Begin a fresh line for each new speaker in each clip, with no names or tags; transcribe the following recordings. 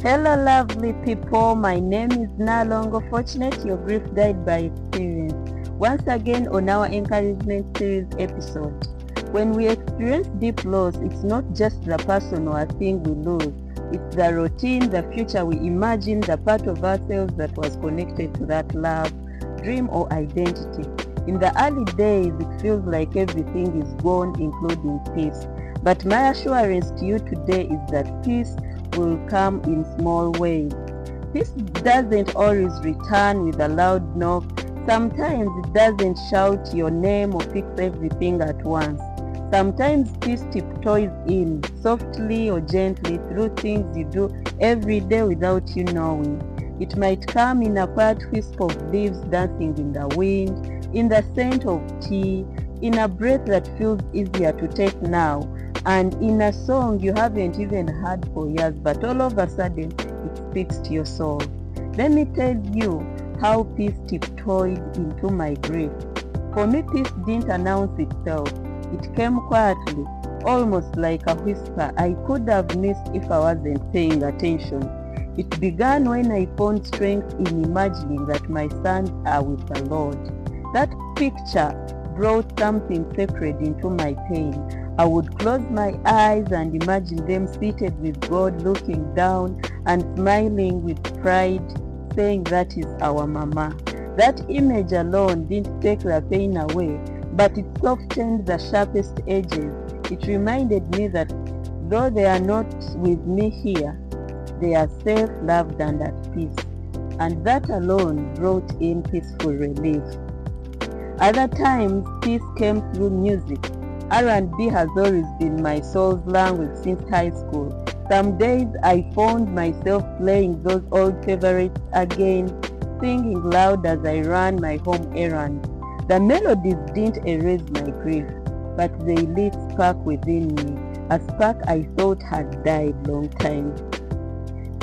Hello lovely people, my name is No Longer Fortunate, your grief guide by experience. Once again on our encouragement series episode. When we experience deep loss, it's not just the person or thing we lose. It's the routine, the future we imagine, the part of ourselves that was connected to that love, dream or identity. In the early days, it feels like everything is gone, including peace. But my assurance to you today is that peace will come in small ways. Peace doesn't always return with a loud knock. Sometimes it doesn't shout your name or fix everything at once. Sometimes peace tiptoes in, softly or gently, through things you do every day without you knowing. It might come in a quiet whisper of leaves dancing in the wind, in the scent of tea, in a breath that feels easier to take now, and in a song you haven't even heard for years, but all of a sudden it speaks to your soul. Let me tell you how peace tiptoed into my grief. For me, peace didn't announce itself. It came quietly, almost like a whisper I could have missed if I wasn't paying attention. It began when I found strength in imagining that my sons are with the Lord. That picture brought something sacred into my pain. I would close my eyes and imagine them seated with God, looking down and smiling with pride, saying, "That is our mama." That image alone didn't take the pain away, but it softened the sharpest edges. It reminded me that though they are not with me here, they are safe, loved, and at peace. And that alone brought in peaceful relief. Other times, peace came through music. R&B has always been my soul's language since high school. Some days I found myself playing those old favorites again, singing loud as I ran my home errands. The melodies didn't erase my grief, but they lit a spark within me, a spark I thought had died long time.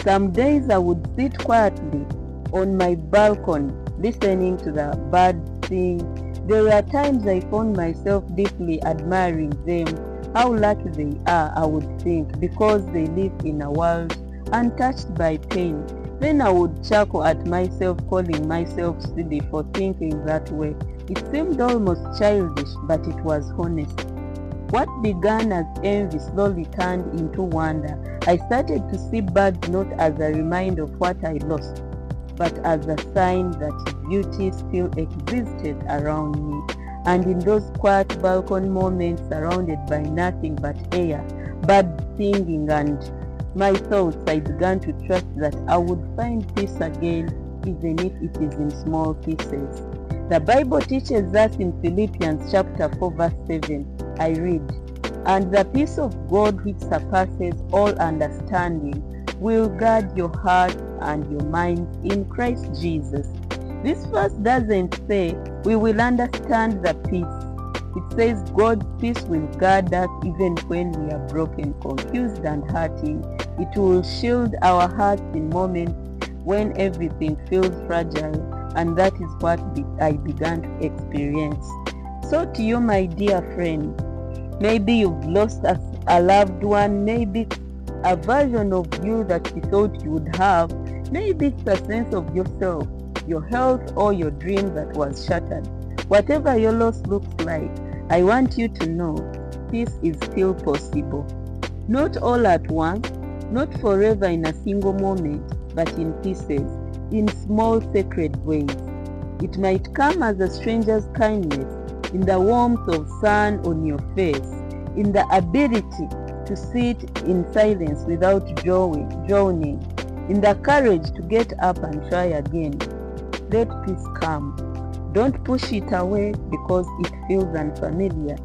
Some days I would sit quietly on my balcony, listening to the birds sing. There were times I found myself deeply admiring them. How lucky they are, I would think, because they live in a world untouched by pain. Then I would chuckle at myself, calling myself silly for thinking that way. It seemed almost childish, but it was honest. What began as envy slowly turned into wonder. I started to see birds not as a reminder of what I lost, but as a sign that beauty still existed around me. And in those quiet balcony moments, surrounded by nothing but air, birds singing, and my thoughts, I began to trust that I would find peace again, even if it is in small pieces. The Bible teaches us in Philippians chapter 4 verse 7, I read, "And the peace of God which surpasses all understanding will guard your heart and your minds in Christ Jesus." This verse doesn't say we will understand the peace. It says God's peace will guard us even when we are broken, confused, and hurting. It will shield our hearts in moments when everything feels fragile, and that is what I began to experience. So to you, my dear friend, maybe you've lost a loved one, maybe a version of you that you thought you would have, maybe it's a sense of yourself, your health, or your dream that was shattered. Whatever your loss looks like, I want you to know peace is still possible. Not all at once, not forever in a single moment, but in pieces, in small sacred ways. It might come as a stranger's kindness, in the warmth of sun on your face, in the ability to sit in silence without drowning, in the courage to get up and try again. Let peace come. Don't push it away because it feels unfamiliar.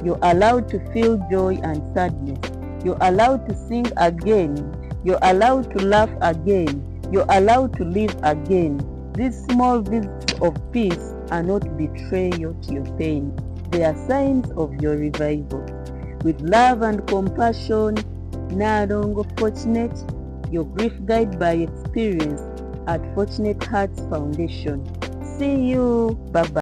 You're allowed to feel joy and sadness. You're allowed to sing again. You're allowed to laugh again. You're allowed to live again. These small visits of peace are not betrayal to your pain. They are signs of your revival. With love and compassion, No Longer Fortunate, your grief guide by experience at Fortunate Hearts Foundation. See you. Bye-bye.